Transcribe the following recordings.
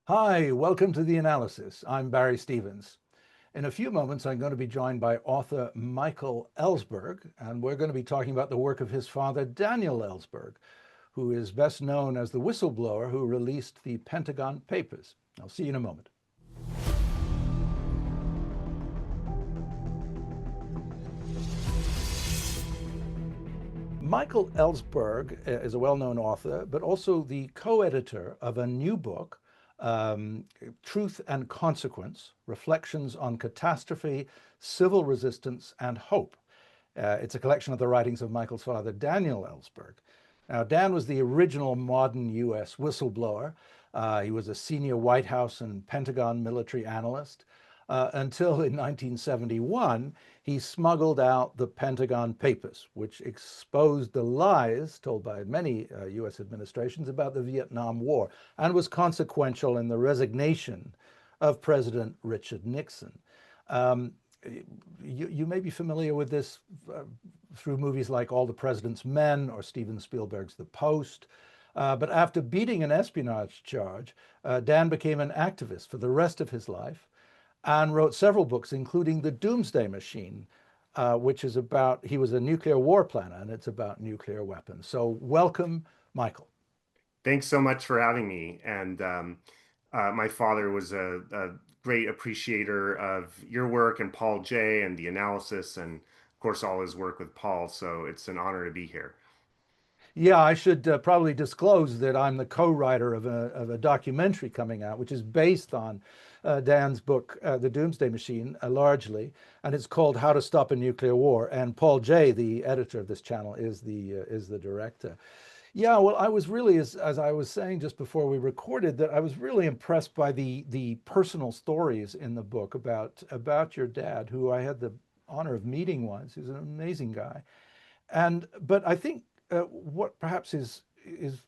Hi, welcome to The Analysis. I'm Barry Stevens. In a few moments, I'm going to be joined by author Michael Ellsberg, and we're going to be talking about the work of his father, Daniel Ellsberg, who is best known as the whistleblower who released the Pentagon Papers. I'll see you in a moment. Michael Ellsberg is a well-known author, but also the co-editor of a new book, Truth and Consequence, Reflections on Catastrophe, Civil Resistance, and Hope. It's a collection of the writings of Michael's father, Daniel Ellsberg. Now, Dan was the original modern U.S. whistleblower. He was a senior White House and Pentagon military analyst until in 1971, he smuggled out the Pentagon Papers, which exposed the lies told by many U.S. administrations about the Vietnam War and was consequential in the resignation of President Richard Nixon. You may be familiar with this through movies like All the President's Men or Steven Spielberg's The Post. But after beating an espionage charge, Dan became an activist for the rest of his life and wrote several books, including The Doomsday Machine, which is about, he was a nuclear war planner, and it's about nuclear weapons. So welcome, Michael. Thanks so much for having me. And my father was a great appreciator of your work and Paul J. and the analysis, and of course, all his work with Paul. So it's an honor to be here. Yeah, I should probably disclose that I'm the co-writer of a documentary coming out, which is based on Dan's book, The Doomsday Machine, largely, and it's called How to Stop a Nuclear War. And Paul J., the editor of this channel, is the director. Yeah, well, I was really, as I was saying just before we recorded, that I was really impressed by the personal stories in the book about your dad, who I had the honor of meeting once. He's an amazing guy. But I think what perhaps is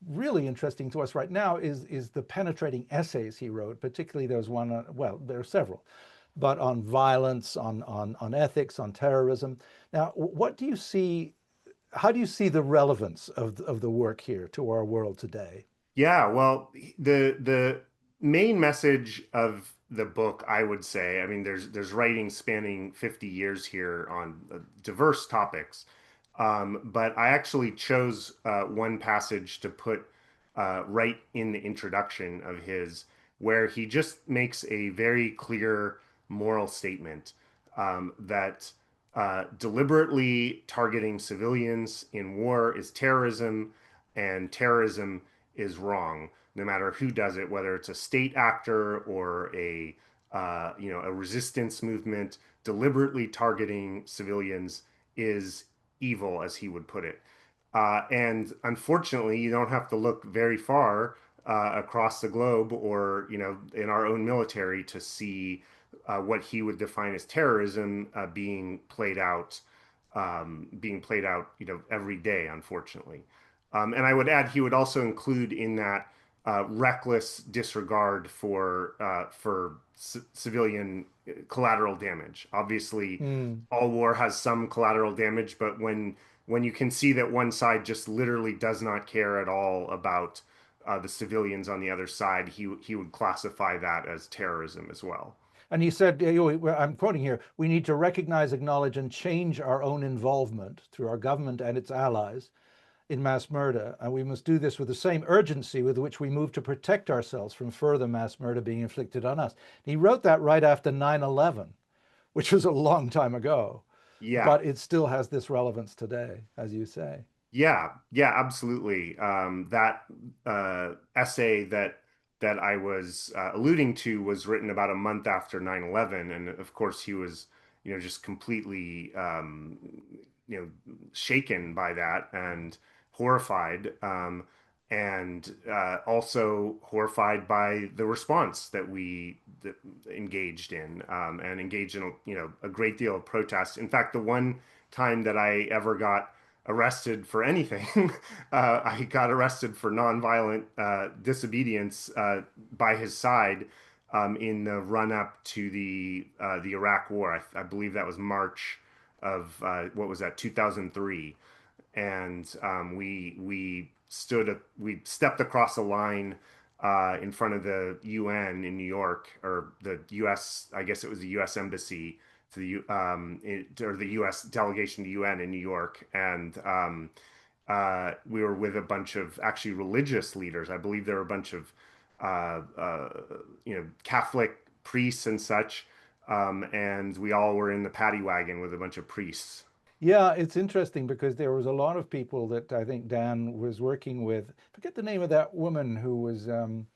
really interesting to us right now is the penetrating essays he wrote. Particularly, there's one. Well, there are several, but on violence, on ethics, on terrorism. Now, what do you see? How do you see the relevance of the work here to our world today? Yeah, well, the main message of the book, I would say, I mean, there's writing spanning 50 years here on diverse topics. But I actually chose one passage to put right in the introduction of his, where he just makes a very clear moral statement that deliberately targeting civilians in war is terrorism, and terrorism is wrong, no matter who does it, whether it's a state actor or a resistance movement. Deliberately targeting civilians is evil, as he would put it. And unfortunately, you don't have to look very far across the globe or, in our own military to see what he would define as terrorism being played out, every day, unfortunately. And I would add, he would also include in that reckless disregard for civilian collateral damage. Obviously, Hmm. all war has some collateral damage, but when you can see that one side just literally does not care at all about the civilians on the other side, he would classify that as terrorism as well. And he said, I'm quoting here, we need to recognize, acknowledge, and change our own involvement through our government and its allies in mass murder. And we must do this with the same urgency with which we move to protect ourselves from further mass murder being inflicted on us. He wrote that right after 9/11, which was a long time ago, Yeah, but it still has this relevance today, as you say. yeah, absolutely. That essay that I was alluding to was written about a month after 9/11, and of course he was, just completely, shaken by that and horrified, and also horrified by the response that engaged in, and engaged in, a great deal of protest. In fact, the one time that I ever got arrested for anything. I got arrested for nonviolent disobedience by his side in the run up to the Iraq War. I believe that was March of what was that, 2003, and we stepped across a line in front of the UN in New York, or the U.S. I guess it was the U.S. embassy to or the U.S. delegation to UN in New York, and we were with a bunch of actually religious leaders. I believe there were a bunch of Catholic priests and such, and we all were in the paddy wagon with a bunch of priests. Yeah, it's interesting because there was a lot of people that I think Dan was working with. Forget the name of that woman who was um,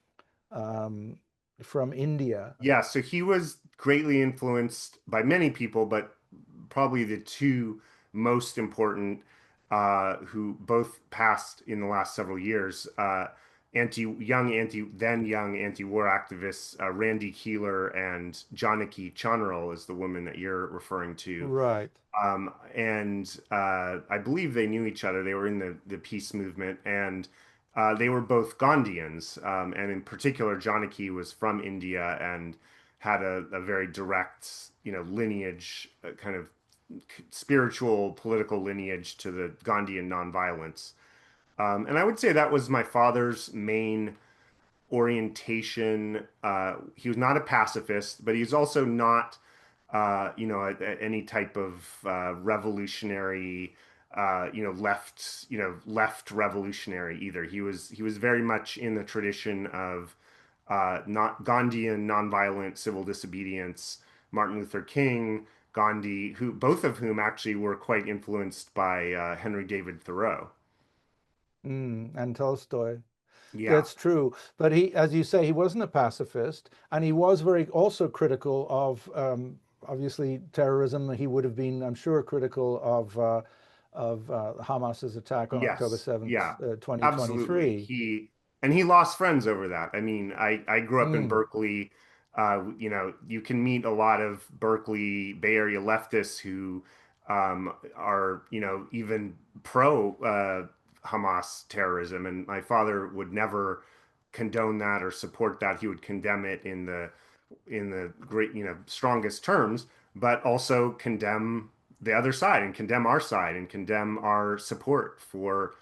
from India. Yeah, so he was greatly influenced by many people, but probably the two most important, who both passed in the last several years, then young anti-war activists, Randy Keeler and Janaki Chanral is the woman that you're referring to. Right. And I believe they knew each other. They were in the peace movement, and they were both Gandhians. And in particular, Janaki was from India and had a very direct, lineage, kind of spiritual, political lineage to the Gandhian nonviolence. And I would say that was my father's main orientation. He was not a pacifist, but he's also not, any type of revolutionary, left revolutionary either. He was very much in the tradition of not Gandhian nonviolent civil disobedience. Martin Luther King, Gandhi, who both of whom actually were quite influenced by Henry David Thoreau. And Tolstoy. Yeah. That's true. But he, as you say, he wasn't a pacifist, and he was very also critical of obviously terrorism. He would have been, I'm sure, critical of Hamas's attack on October Yes. 7th, Yeah. Absolutely. 2023. He lost friends over that. I mean, I grew up in Mm, Berkeley. You can meet a lot of Berkeley Bay Area leftists who are, even pro Hamas terrorism, and my father would never condone that or support that. He would condemn it in the great, strongest terms, but also condemn the other side and condemn our side and condemn our support for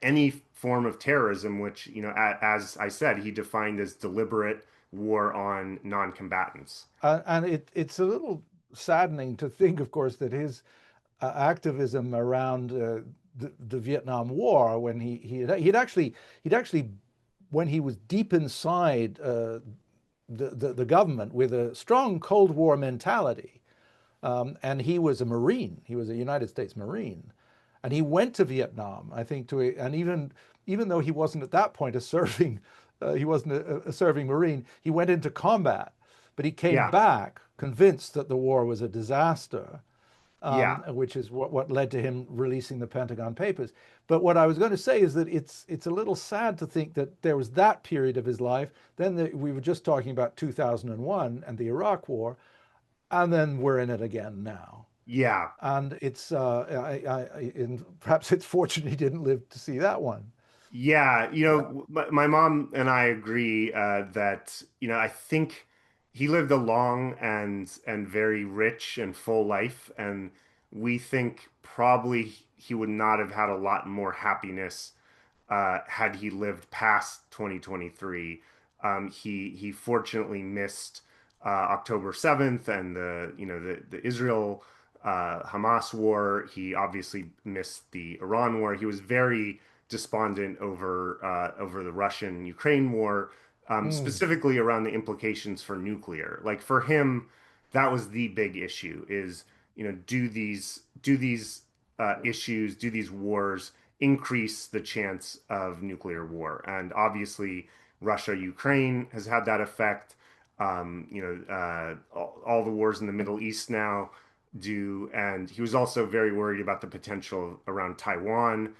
any form of terrorism, which, as I said, he defined as deliberate war on non-combatants. and it's a little saddening to think, of course, that his activism around the Vietnam War, when he'd actually when he was deep inside the government with a strong Cold War mentality, and he was a Marine. He was a United States Marine, and he went to Vietnam. I think and even though he wasn't at that point a serving, he wasn't a serving Marine. He went into combat, but he came Yeah, back convinced that the war was a disaster, yeah, which is what led to him releasing the Pentagon Papers. But what I was going to say is that it's a little sad to think that there was that period of his life. Then we were just talking about 2001 and the Iraq War, and then we're in it again now. yeah. And it's and perhaps it's fortunate he didn't live to see that one. Yeah, Yeah. my mom and I agree that, I think he lived a long and very rich and full life, and we think probably he would not have had a lot more happiness had he lived past 2023. He fortunately missed October 7th and the Israel Hamas war. He obviously missed the Iran war. He was very despondent over the Russian Ukraine war, Mm. specifically around the implications for nuclear. Like for him, that was the big issue: is, do these issues, do these wars increase the chance of nuclear war? And obviously, Russia Ukraine has had that effect. All the wars in the Middle East now do. And he was also very worried about the potential around Taiwan.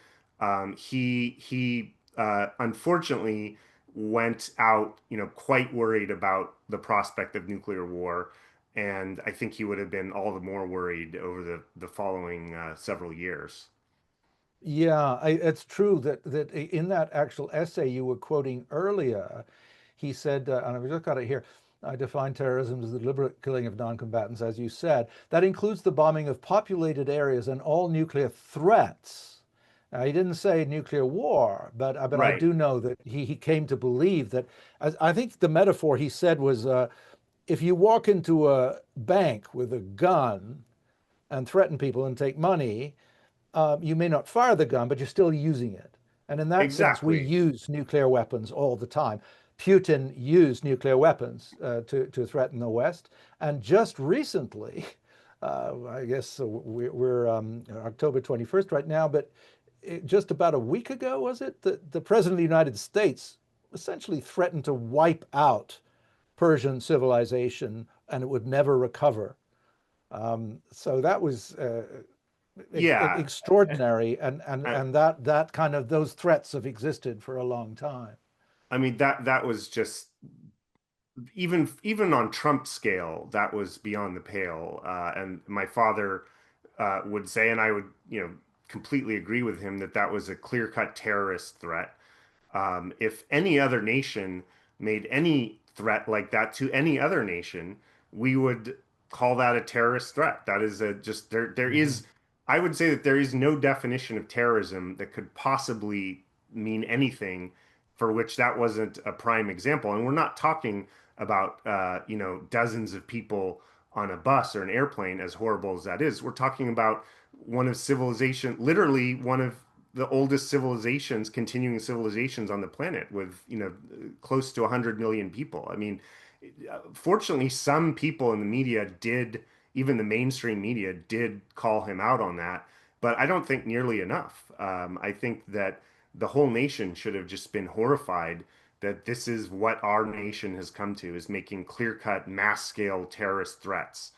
He unfortunately went out, quite worried about the prospect of nuclear war, and I think he would have been all the more worried over the following several years. Yeah, it's true that in that actual essay you were quoting earlier, he said, and I've just got it here. I define terrorism as the deliberate killing of non-combatants, as you said. That includes the bombing of populated areas and all nuclear threats. Now, he didn't say nuclear war, but I Right. do know that he came to believe that. I think the metaphor he said was, if you walk into a bank with a gun and threaten people and take money, you may not fire the gun, but you're still using it. And in that sense, we Exactly. use nuclear weapons all the time. Putin used nuclear weapons to threaten the West. And just recently, I guess we're October 21st right now, but just about a week ago, was it, the President of the United States essentially threatened to wipe out Persian civilization and it would never recover. So that was Yeah. extraordinary, I, and that kind of those threats have existed for a long time. I mean that was just even on Trump scale, that was beyond the pale. And my father would say, and I would, completely agree with him that that was a clear-cut terrorist threat. If any other nation made any threat like that to any other nation, we would call that a terrorist threat. That is a just there. There Mhm. is, I would say that there is no definition of terrorism that could possibly mean anything for which that wasn't a prime example. And we're not talking about dozens of people on a bus or an airplane, as horrible as that is. We're talking about one of civilization, literally one of the oldest civilizations, continuing civilizations on the planet, with close to 100 million people. I mean, fortunately, some people in the media did, even the mainstream media did call him out on that, but I don't think nearly enough. I think that the whole nation should have just been horrified that this is what our nation has come to, is making clear-cut, mass-scale terrorist threats.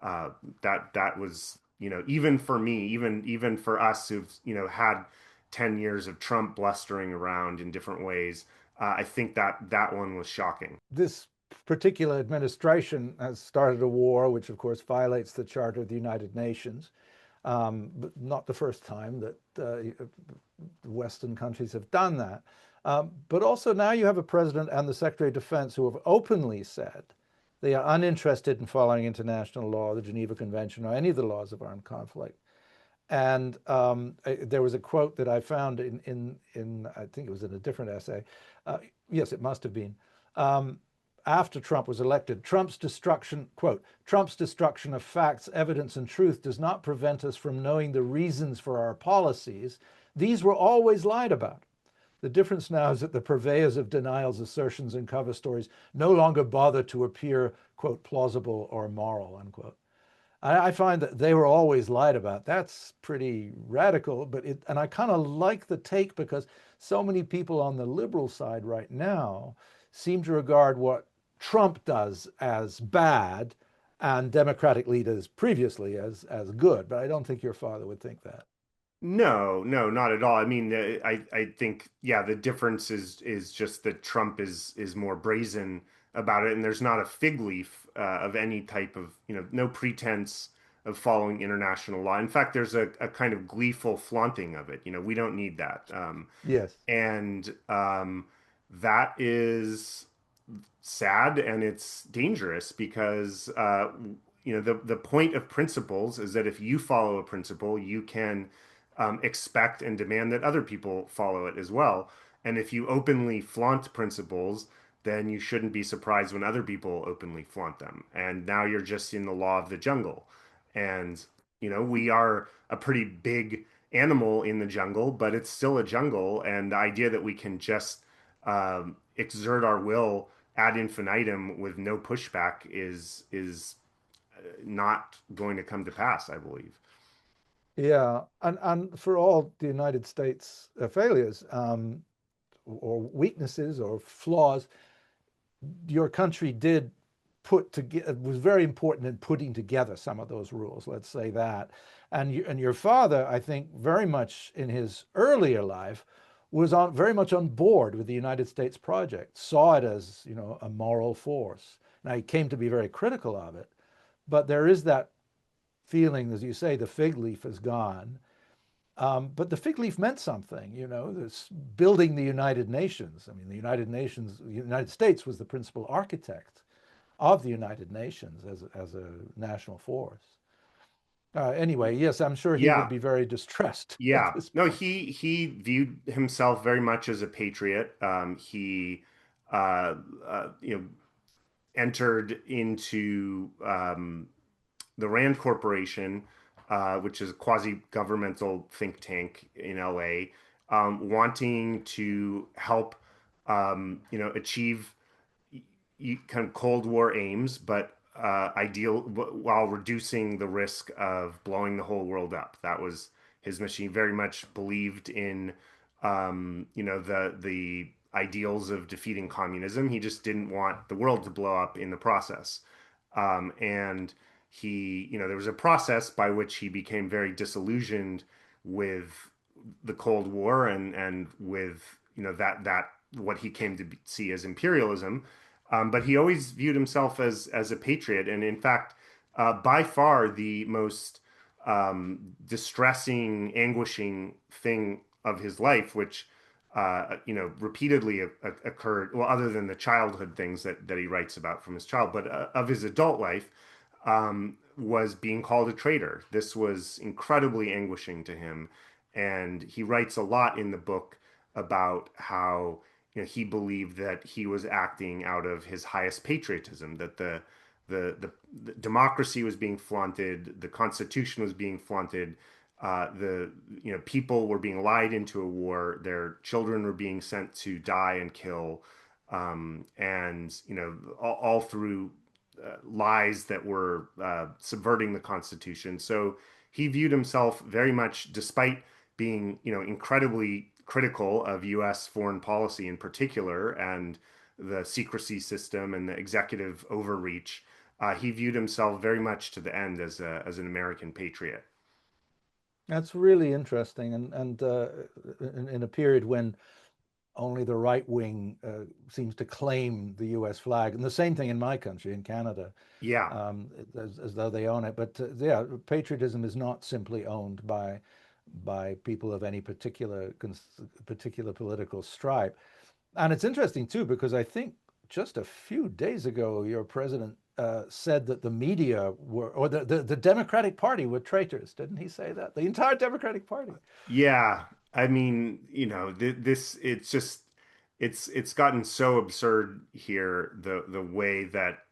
That was, even for me, even for us who've, had 10 years of Trump blustering around in different ways, I think that that one was shocking. This particular administration has started a war, which of course violates the Charter of the United Nations. But not the first time that Western countries have done that. But also now you have a president and the Secretary of Defense who have openly said they are uninterested in following international law, the Geneva Convention, or any of the laws of armed conflict. And there was a quote that I found in I think it was in a different essay. Yes, it must have been. Um, After Trump was elected, Trump's destruction, quote, Trump's destruction of facts, evidence, and truth does not prevent us from knowing the reasons for our policies. These were always lied about. The difference now is that the purveyors of denials, assertions, and cover stories no longer bother to appear, quote, plausible or moral, unquote. I find that they were always lied about. That's pretty radical, and I kind of like the take because so many people on the liberal side right now seem to regard what Trump does as bad and Democratic leaders previously as good. But I don't think your father would think that. No, no, not at all. I mean, I think, yeah, the difference is just that Trump is more brazen about it, and there's not a fig leaf of any type of, no pretense of following international law. In fact, there's a kind of gleeful flaunting of it. We don't need that. Yes. And that is sad, and it's dangerous because the point of principles is that if you follow a principle, you can expect and demand that other people follow it as well. And if you openly flaunt principles, then you shouldn't be surprised when other people openly flaunt them. And now you're just in the law of the jungle. And we are a pretty big animal in the jungle, but it's still a jungle. And the idea that we can just exert our will ad infinitum with no pushback is not going to come to pass, I believe. Yeah, and for all the United States failures or weaknesses or flaws, your country did put together was very important in putting together some of those rules. Let's say that, and your father, I think, very much in his earlier life, was on very much on board with the United States project, saw it as a moral force. Now he came to be very critical of it, but there is that feeling, as you say, the fig leaf is gone. But the fig leaf meant something, this building the United Nations. I mean, the United States was the principal architect of the United Nations as a national force. Anyway, yes, I'm sure he would Yeah, be very distressed at yeah. this No, point. he viewed himself very much as a patriot. He you know, entered into the Rand Corporation, which is a quasi-governmental think tank in LA, wanting to help, achieve kind of Cold War aims, but ideal while reducing the risk of blowing the whole world up. That was his mission. Very much believed in, the ideals of defeating communism. He just didn't want the world to blow up in the process. And there was a process by which he became very disillusioned with the Cold War and with that what he came to see as imperialism. But he always viewed himself as a patriot, and in fact, by far the most distressing, anguishing thing of his life, which repeatedly occurred. Well, other than the childhood things that he writes about from his child, but of his adult life, was being called a traitor. This was incredibly anguishing to him, and he writes a lot in the book about how he believed that he was acting out of his highest patriotism, that the democracy was being flaunted, the Constitution was being flaunted, the people were being lied into a war, their children were being sent to die and kill, and all through lies that were subverting the Constitution. So he viewed himself very much, despite being incredibly critical of U.S. foreign policy in particular and the secrecy system and the executive overreach. He viewed himself very much to the end as an American patriot. That's really interesting, and in a period when only the right wing seems to claim the U.S. flag, and the same thing in my country, in Canada, Yeah, as though they own it. But yeah, patriotism is not simply owned by people of any particular political stripe. And it's interesting too, because I think just a few days ago, your president said that the media were, or the Democratic Party were traitors. Didn't he say that? The entire Democratic Party. yeah. I mean, this it's just it's gotten so absurd here, the way that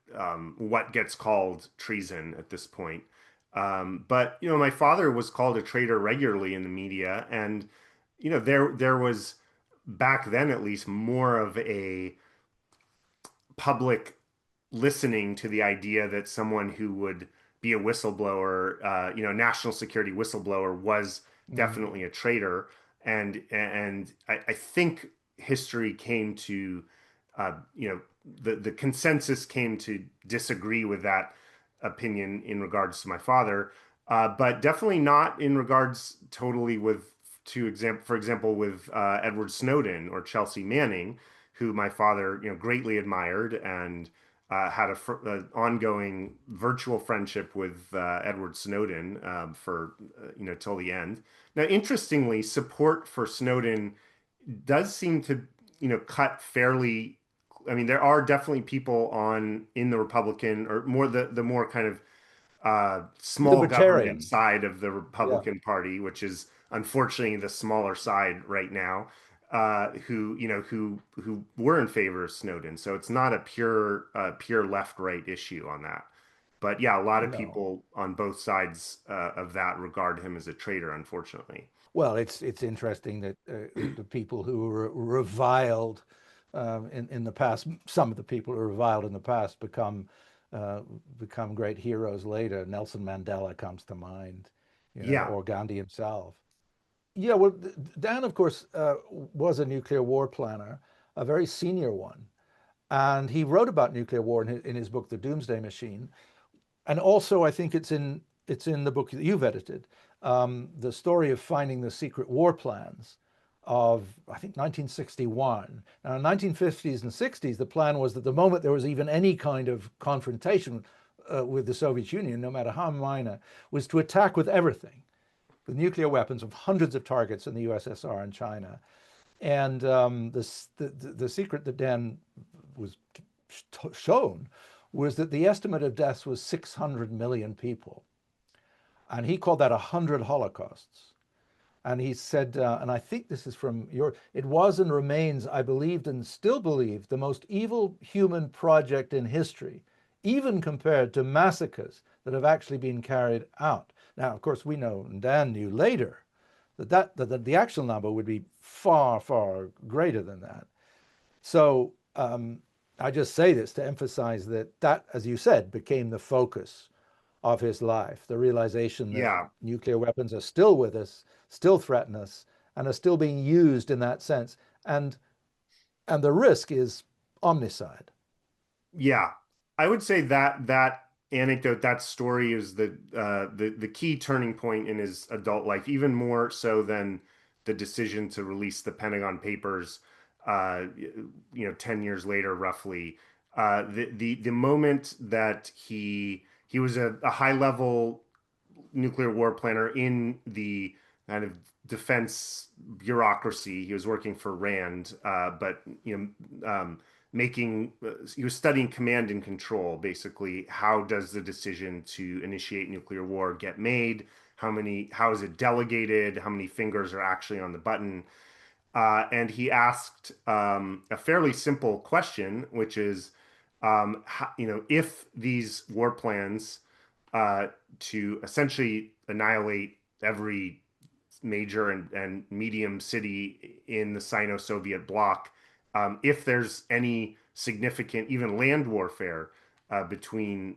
what gets called treason at this point. But my father was called a traitor regularly in the media, and there was back then at least more of a public listening to the idea that someone who would be a whistleblower, national security whistleblower, was Mm. definitely a traitor. And I think history came to, the consensus came to disagree with that opinion in regards to my father, but definitely not in regards totally with, for example, with Edward Snowden or Chelsea Manning, who my father, greatly admired and had an ongoing virtual friendship with Edward Snowden for till the end. Now, interestingly, support for Snowden does seem to cut fairly. I mean, there are definitely people in the Republican, or more the more kind of small government Libertarian. side of the Yeah. Republican Party, which is unfortunately the smaller side right now, who were in favor of Snowden. So it's not a pure left-right issue on that. But yeah, a lot of No. people on both sides of that regard him as a traitor, unfortunately. Well, it's interesting that the people who were reviled in the past, some of the people who were reviled in the past uh, become great heroes later. Nelson Mandela comes to mind, Yeah, or Gandhi himself. Yeah, well, Dan, of course, was a nuclear war planner, a very senior one, and he wrote about nuclear war in his book, The Doomsday Machine. And also, I think it's in the book that you've edited, the story of finding the secret war plans of, I think, 1961. Now, in 1950s and 60s, the plan was that the moment there was even any kind of confrontation with the Soviet Union, no matter how minor, was to attack with everything, with nuclear weapons of hundreds of targets in the USSR and China. And the secret that Dan was shown was that the estimate of deaths was 600 million people. And he called that 100 holocausts. And he said, and I think this is from your, it was and remains, I believed and still believe, the most evil human project in history, even compared to massacres that have actually been carried out. Now, of course, we know, and Dan knew later, that the actual number would be far, far greater than that. So I just say this to emphasize that, as you said, became the focus of his life, the realization that Yeah. nuclear weapons are still with us, still threaten us, and are still being used in that sense. And and the risk is omnicide. Yeah, I would say that that anecdote, that story is the key turning point in his adult life, even more so than the decision to release the Pentagon Papers, 10 years later, roughly. The moment that he was a high level nuclear war planner in the kind of defense bureaucracy. He was working for Rand, but making he was studying command and control. Basically, how does the decision to initiate nuclear war get made? How is it delegated? How many fingers are actually on the button? And he asked a fairly simple question, which is, if these war plans to essentially annihilate every major and medium city in the Sino-Soviet bloc, if there's any significant, even land warfare between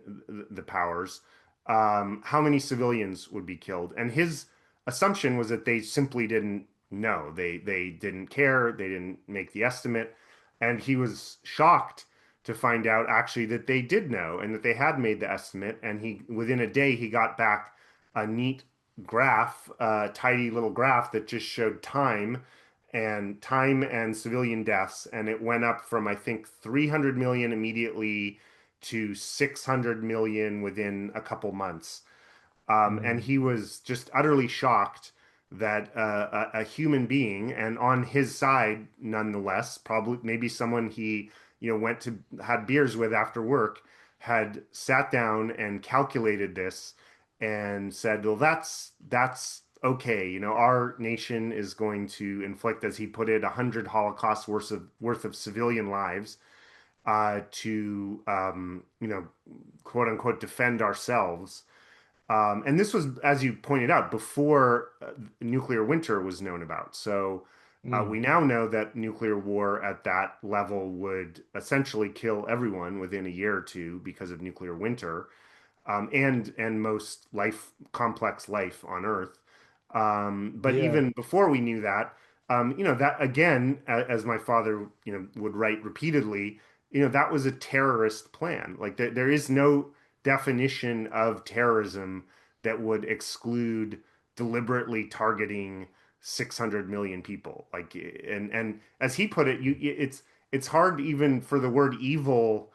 the powers, how many civilians would be killed? And his assumption was that they simply didn't know. They didn't care. They didn't make the estimate, and he was shocked to find out actually that they did know and that they had made the estimate. And he within a day he got back a neat graph, tidy little graph that just showed time and civilian deaths, and it went up from I think 300 million immediately to 600 million within a couple months. And Mm. he was just utterly shocked that a human being, and on his side, nonetheless, probably maybe someone he went to had beers with after work, had sat down and calculated this and said, well, that's okay. Our nation is going to inflict, as he put it, 100 Holocaust worth of civilian lives to quote unquote defend ourselves. And this was, as you pointed out, before nuclear winter was known about. So we Mm. now know that nuclear war at that level would essentially kill everyone within a year or two because of nuclear winter, and most complex life on Earth. But Yeah. even before we knew that, that again, as my father, would write repeatedly, that was a terrorist plan. Like there is no definition of terrorism that would exclude deliberately targeting 600 million people. Like, and as he put it, it's hard even for the word evil,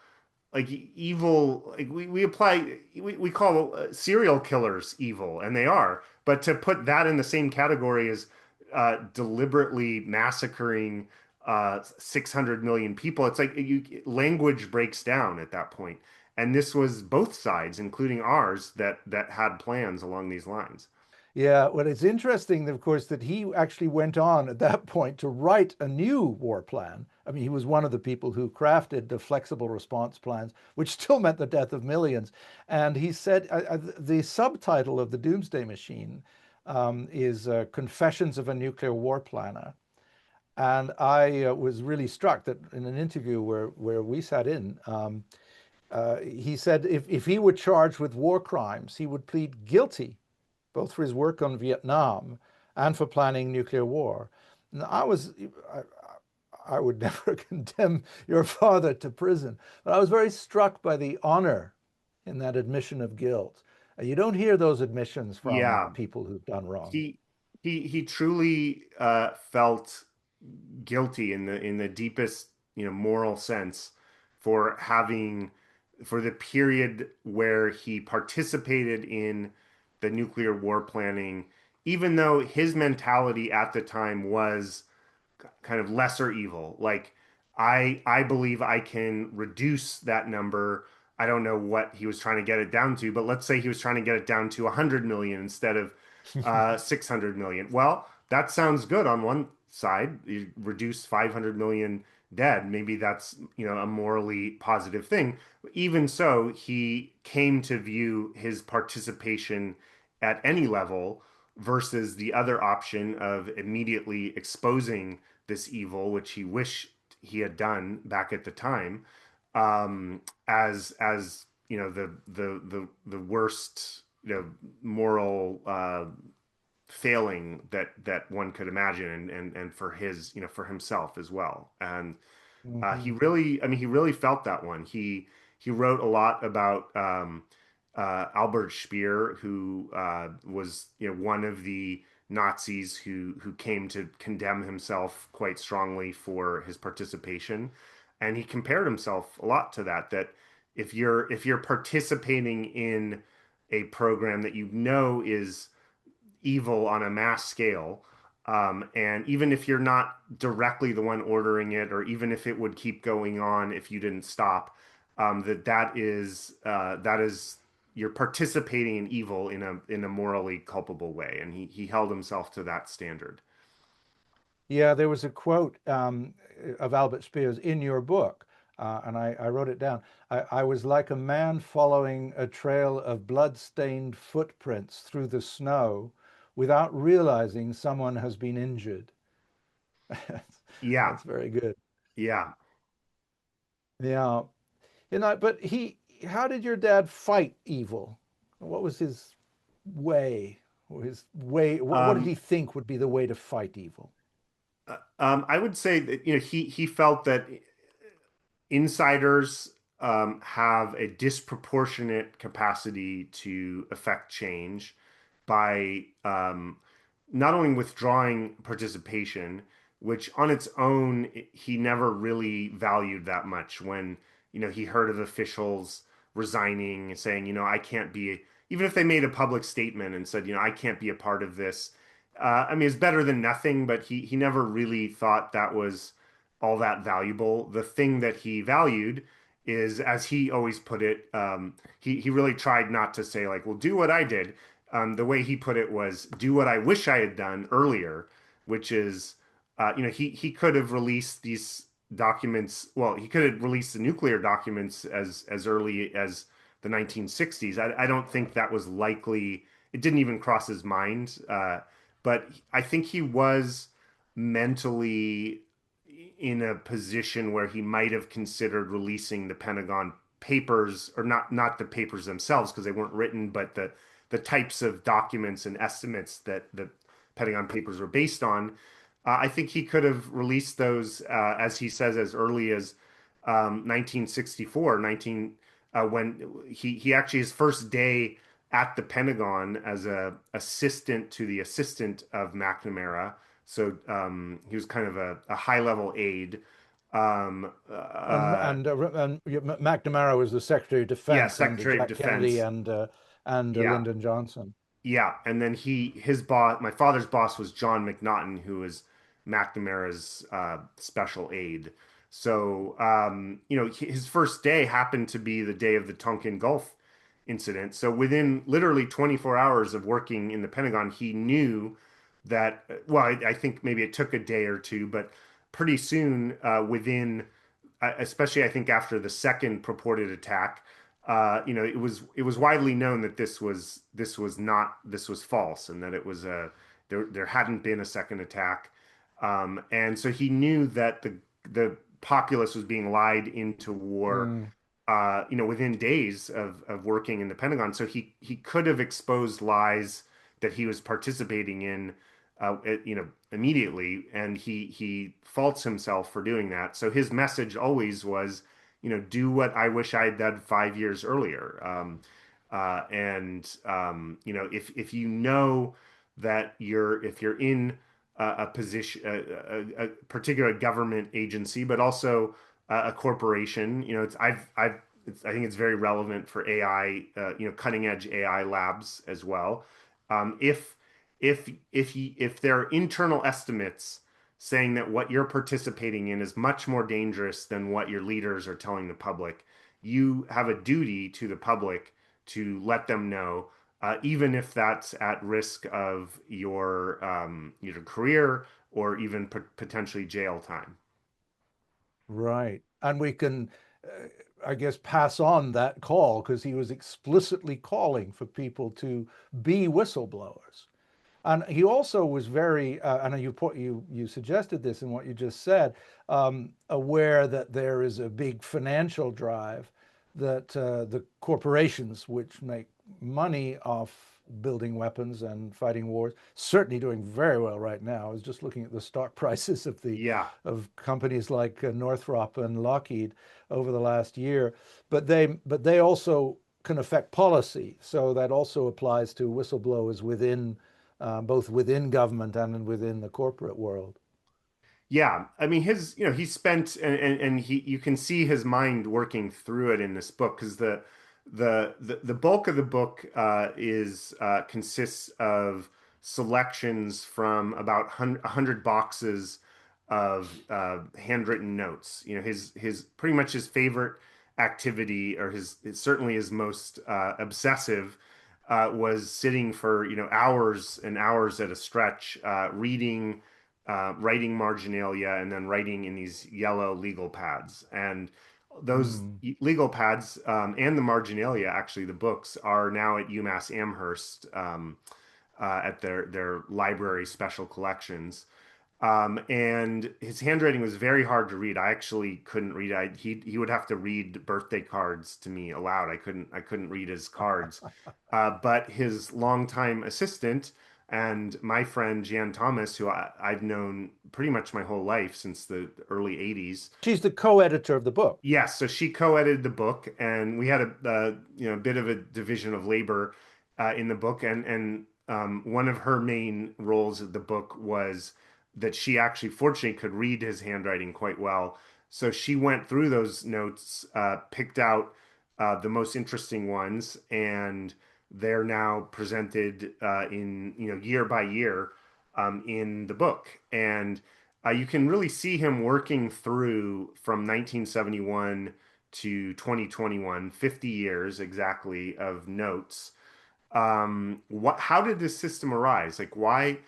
like evil, like we call serial killers evil, and they are, but to put that in the same category as deliberately massacring 600 million people, it's like language breaks down at that point. And this was both sides, including ours, that had plans along these lines. Yeah, well, it's interesting, of course, that he actually went on at that point to write a new war plan. I mean, he was one of the people who crafted the flexible response plans, which still meant the death of millions. And he said the subtitle of the Doomsday Machine is Confessions of a Nuclear War Planner. And I was really struck that in an interview where we sat in, he said if he were charged with war crimes, he would plead guilty both for his work on Vietnam and for planning nuclear war. And I would never condemn your father to prison, but I was very struck by the honor in that admission of guilt. You don't hear those admissions from Yeah, people who've done wrong. he he truly felt guilty in the deepest moral sense for having for the period where he participated in the nuclear war planning, even though his mentality at the time was kind of lesser evil. Like I believe I can reduce that number I don't know what he was trying to get it down to, but let's say he was trying to get it down to 100 million instead of 600 million. Well, that sounds good on one side. You reduce 500 million dead. Maybe that's, a morally positive thing. Even so, he came to view his participation at any level versus the other option of immediately exposing this evil, which he wished he had done back at the time, as the worst moral failing that one could imagine, and for his for himself as well. And he Hmm. really, I mean, he really felt that one. He wrote a lot about Albert Speer, who was one of the Nazis who came to condemn himself quite strongly for his participation, and he compared himself a lot to that. That if you're participating in a program that is evil on a mass scale. And even if you're not directly the one ordering it, or even if it would keep going on if you didn't stop, that is you're participating in evil in a morally culpable way, and he held himself to that standard. Yeah, there was a quote of Albert Speer's in your book, and I wrote it down. I was like a man following a trail of blood-stained footprints through the snow without realizing someone has been injured. That's, Yeah, that's very good. yeah. Yeah. But how did your dad fight evil? What was his way? Or his way, what did Um, he think would be the way to fight evil? I would say that he felt that insiders have a disproportionate capacity to affect change by not only withdrawing participation, which on its own he never really valued that much when he heard of officials resigning, saying, I can't be, even if they made a public statement and said, I can't be a part of this. I mean, it's better than nothing, but he never really thought that was all that valuable. The thing that he valued is, as he always put it, he really tried not to say like, well, do what I did. The way he put it was, do what I wish I had done earlier, which is, he could have released these documents. Well, he could have released the nuclear documents as early as the 1960s. I don't think that was likely. It didn't even cross his mind. But I think he was mentally in a position where he might have considered releasing the Pentagon Papers, or not the papers themselves because they weren't written, but the types of documents and estimates that the Pentagon Papers were based on. I think he could have released those, as he says, as early as 1964, when he actually, his first day at the Pentagon as a assistant to the assistant of McNamara. So he was kind of a high level aide. Um, uh, And McNamara was the Secretary of yeah, Defense under Secretary of Jack Kennedy Defense. and Yeah, Lyndon Johnson. yeah, and then his boss, my father's boss, was John McNaughton, who was McNamara's special aide. So, his first day happened to be the day of the Tonkin Gulf incident. So, within literally 24 hours of working in the Pentagon, he knew that. Well, I think maybe it took a day or two, but pretty soon, especially I think after the second purported attack, it was widely known that this was false, and that it was there hadn't been a second attack, and so he knew that the populace was being lied into war, Mm. within days of working in the Pentagon. So he could have exposed lies that he was participating in, immediately, and he faults himself for doing that. So his message always was, do what I wish I had done 5 years earlier. And if you know that if you're in a position, a particular government agency, but also a corporation, I think it's very relevant for AI, cutting edge AI labs as well. If there are internal estimates saying that what you're participating in is much more dangerous than what your leaders are telling the public, you have a duty to the public to let them know, even if that's at risk of your career or even potentially jail time. Right. And we can, I guess, pass on that call because he was explicitly calling for people to be whistleblowers. And he also was very, I know you suggested this in what you just said, aware that there is a big financial drive that the corporations which make money off building weapons and fighting wars, certainly doing very well right now. I was just looking at the stock prices of the Yeah. of companies like Northrop and Lockheed over the last year, but they also can affect policy. So that also applies to whistleblowers within both within government and within the corporate world. Yeah, I mean he spent and he you can see his mind working through it in this book because the bulk of the book is consists of selections from about 100 boxes of handwritten notes. You know, his pretty much his favorite activity or certainly his most obsessive was sitting for hours and hours at a stretch reading writing marginalia and then writing in these yellow legal pads. And those Mm. legal pads and the marginalia, actually, the books are now at UMass Amherst at their library special collections. And his handwriting was very hard to read. I actually couldn't read. He would have to read birthday cards to me aloud. I couldn't read his cards. But his longtime assistant and my friend Jan Thomas, who I've known pretty much my whole life since the early 80s. She's the co-editor of the book. Yes, so she co-edited the book, and we had a bit of a division of labor in the book, and one of her main roles of the book was that she actually, fortunately, could read his handwriting quite well. So she went through those notes, picked out the most interesting ones, and they're now presented in year by year in the book, and you can really see him working through from 1971 to 2021, 50 years exactly of notes. How did this system arise? Like, why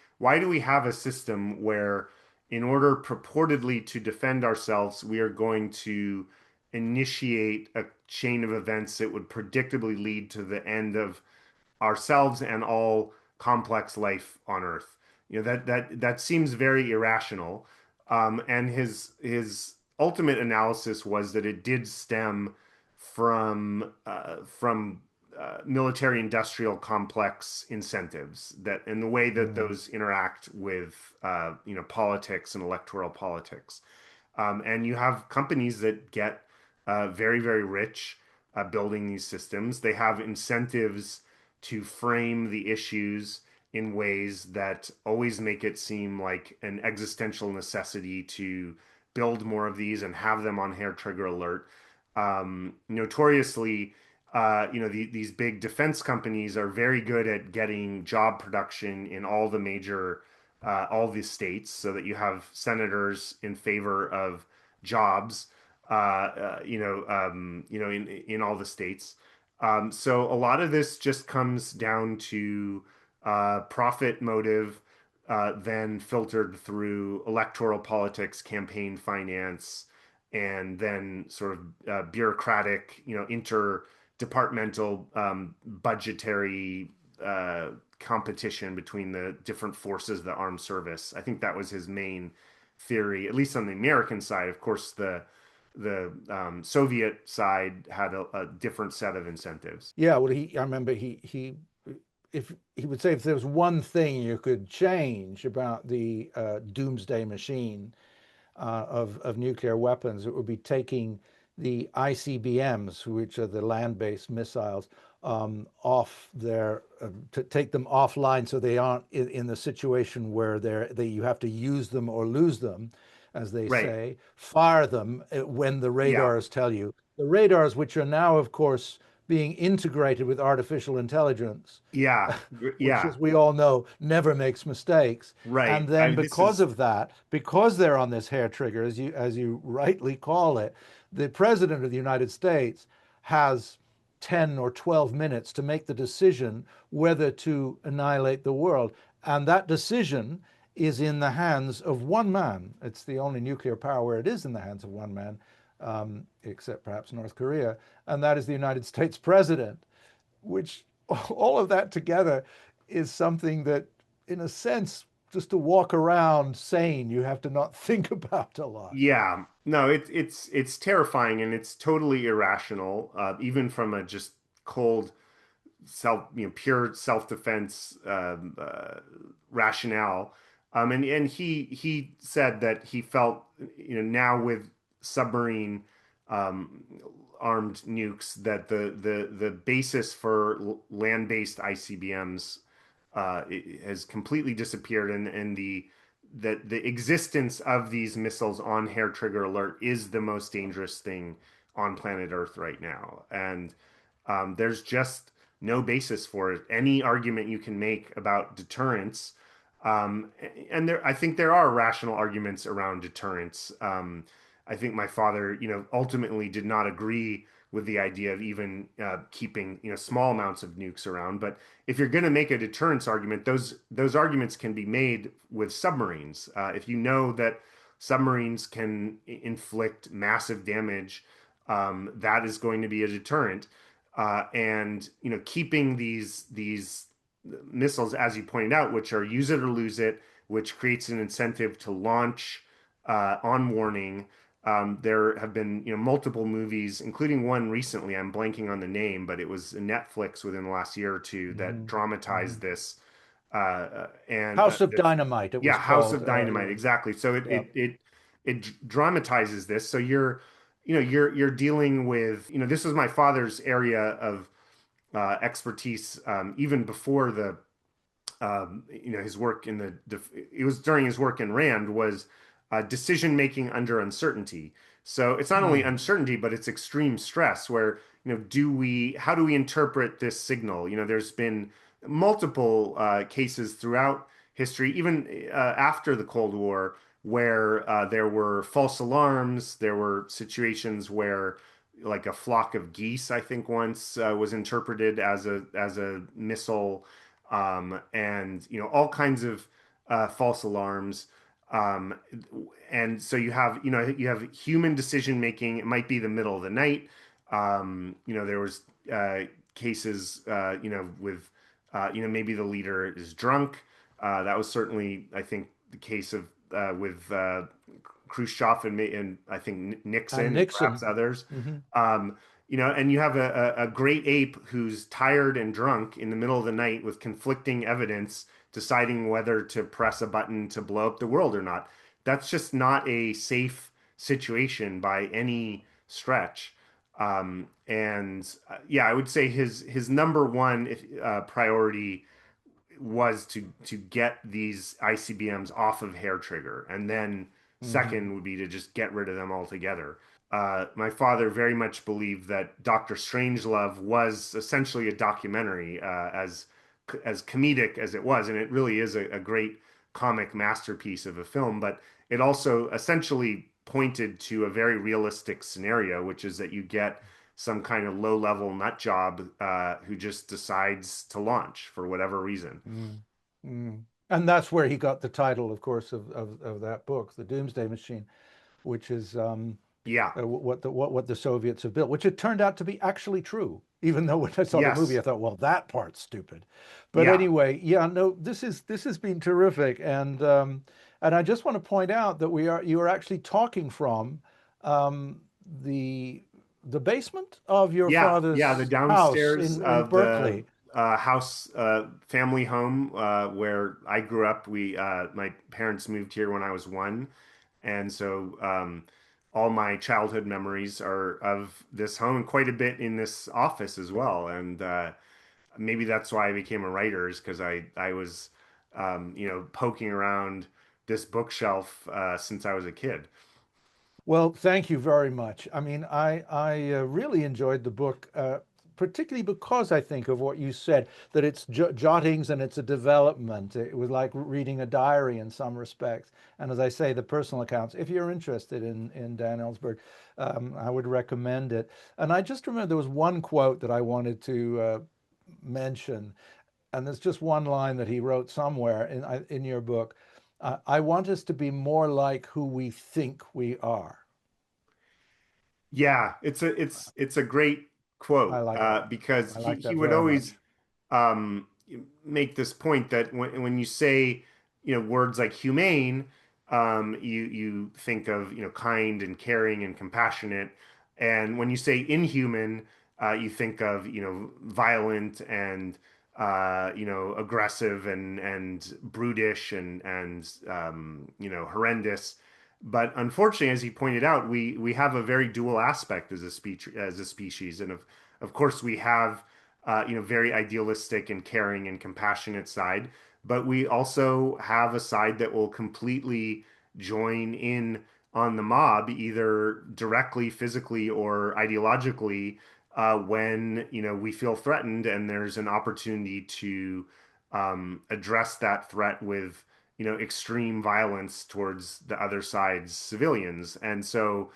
do we have a system where, in order purportedly to defend ourselves, we are going to initiate a chain of events that would predictably lead to the end of ourselves and all complex life on Earth? That seems very irrational. And his ultimate analysis was that it did stem from military industrial complex incentives that in the way that Mm. those interact with politics and electoral politics. And you have companies that get very, very rich building these systems. They have incentives to frame the issues in ways that always make it seem like an existential necessity to build more of these and have them on hair trigger alert. Notoriously, these big defense companies are very good at getting job production in all the states, so that you have senators in favor of jobs, in all the states. So a lot of this just comes down to profit motive, then filtered through electoral politics, campaign finance, and then sort of bureaucratic, interdepartmental budgetary competition between the different forces of the armed service. I think that was his main theory, at least on the American side. Of course, the Soviet side had a different set of incentives. Yeah, well, I remember he if he would say if there was one thing you could change about the doomsday machine of nuclear weapons, it would be taking the ICBMs, which are the land-based missiles, off to take them offline so they aren't in the situation where you have to use them or lose them, as they Right. say, fire them when the Yeah. radars tell you. The radars, which are now, of course, being integrated with artificial intelligence, Yeah. which, Yeah. as we all know, never makes mistakes. Right. And then This because is of that, because they're on this hair trigger, as you rightly call it, the president of the United States has 10 or 12 minutes to make the decision whether to annihilate the world. And that decision is in the hands of one man. It's the only nuclear power where it is in the hands of one man, except perhaps North Korea, and that is the United States president, which all of that together is something that, in a sense, just to walk around sane, you have to not think about a lot. Yeah, no, it's terrifying and it's totally irrational, even from a just cold pure self-defense rationale. And he said that he felt, now with submarine um, armed nukes, that the basis for land-based ICBMs has completely disappeared, and the existence of these missiles on hair trigger alert is the most dangerous thing on planet Earth right now. And there's just no basis for it. Any argument you can make about deterrence, and I think there are rational arguments around deterrence. I think my father, ultimately did not agree with the idea of even keeping, small amounts of nukes around. But if you're going to make a deterrence argument, those arguments can be made with submarines. If you know that submarines can inflict massive damage, that is going to be a deterrent. And keeping these missiles, as you pointed out, which are use it or lose it, which creates an incentive to launch on warning. There have been, multiple movies, including one recently. I'm blanking on the name, but it was Netflix within the last year or two that Mm-hmm. dramatized Mm-hmm. this. And House of Dynamite, it Yeah, was House called. of Dynamite, exactly. So Yeah. it dramatizes this. So you're dealing with, this was my father's area of expertise, even before his work in it was during his work in Rand, was decision making under uncertainty. So it's not only Mm. uncertainty, but it's extreme stress where, how do we interpret this signal? There's been multiple cases throughout history, even after the Cold War, where there were false alarms. There were situations where, like, a flock of geese, I think once was interpreted as a missile, and all kinds of false alarms. Um, and so you have human decision making. It might be the middle of the night. There was cases, with maybe the leader is drunk. That was certainly, I think, the case of with Khrushchev and I think And Nixon and perhaps Nixon. others. Hmm. Um, and you have a great ape who's tired and drunk in the middle of the night with conflicting evidence, deciding whether to press a button to blow up the world or not. That's just not a safe situation by any stretch. And Yeah, I would say his number one priority was to get these ICBMs off of hair trigger, and then Hmm. second would be to just get rid of them altogether. My father very much believed that Dr. Strangelove was essentially a documentary, as comedic as it was, and it really is a great comic masterpiece of a film. But it also essentially pointed to a very realistic scenario, which is that you get some kind of low-level nut job who just decides to launch for whatever reason. Mm. Mm. And that's where he got the title, of course, of that book, The Doomsday Machine, which is Yeah. what the Soviets have built, which it turned out to be actually true. Even though when I saw the movie, Yes. I thought, well, that part's stupid. But Yeah. anyway, yeah, no, this has been terrific, and I just want to point out that you are actually talking from um, the the basement of your Yeah, yeah, the father's house downstairs in of the Berkeley. house, family home where I grew up. My parents moved here when I was one, and so all my childhood memories are of this home, and quite a bit in this office as well. And maybe that's why I became a writer, is because I was, poking around this bookshelf since I was a kid. Well, thank you very much. I mean, I really enjoyed the book. particularly because I think of what you said, that it's jottings and it's a development. It was like reading a diary in some respects. And as I say, the personal accounts, if you're interested in Dan Ellsberg, I would recommend it. And I just remember there was one quote that I wanted to mention, and there's just one line that he wrote somewhere in your book. I want us to be more like who we think we are. Yeah, it's a great quote because I like he that would very always much. um, make this point that when you say words like humane, you think of kind and caring and compassionate, and when you say inhuman, you think of violent and aggressive and brutish and horrendous. But unfortunately, as he pointed out, we have a very dual aspect as a species, and of course we have very idealistic and caring and compassionate side, but we also have a side that will completely join in on the mob, either directly, physically, or ideologically, when we feel threatened and there's an opportunity to address that threat with extreme violence towards the other side's civilians. And so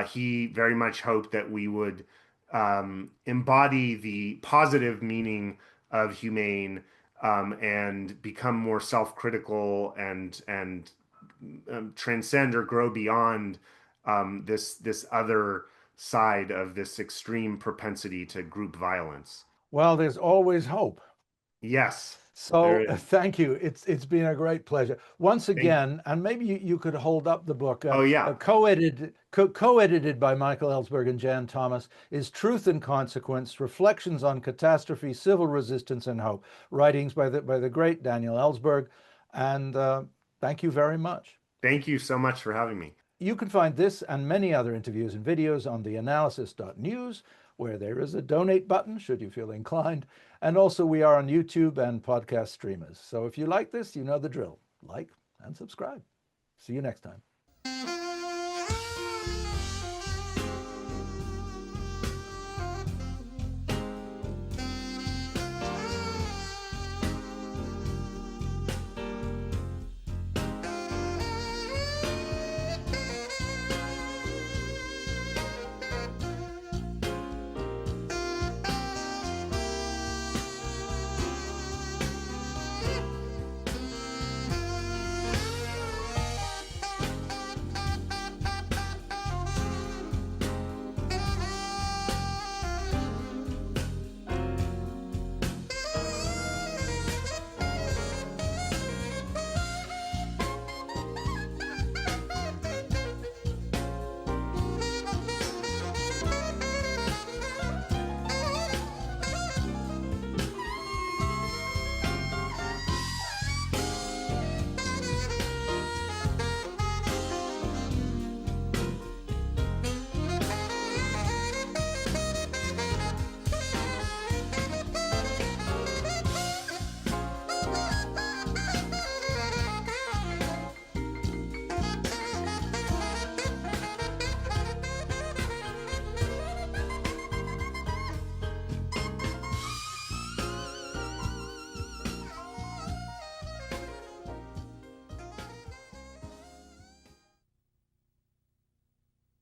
he very much hoped that we would embody the positive meaning of humane, and become more self-critical and transcend or grow beyond this other side of this extreme propensity to group violence. Well, there's always hope. Yes, there So is. thank you. It's been a great pleasure once Thank. again. And maybe you could hold up the book, Oh yeah. co-edited by Michael Ellsberg and Jan Thomas, is Truth and Consequence: Reflections on Catastrophe, Civil Resistance, and Hope. Writings by the great Daniel Ellsberg. And thank you very much. Thank you so much for having me. You can find this and many other interviews and videos on theanalysis.news, where there is a donate button should you feel inclined. And also we are on YouTube and podcast streamers. So if you like this, you know the drill. Like and subscribe. See you next time.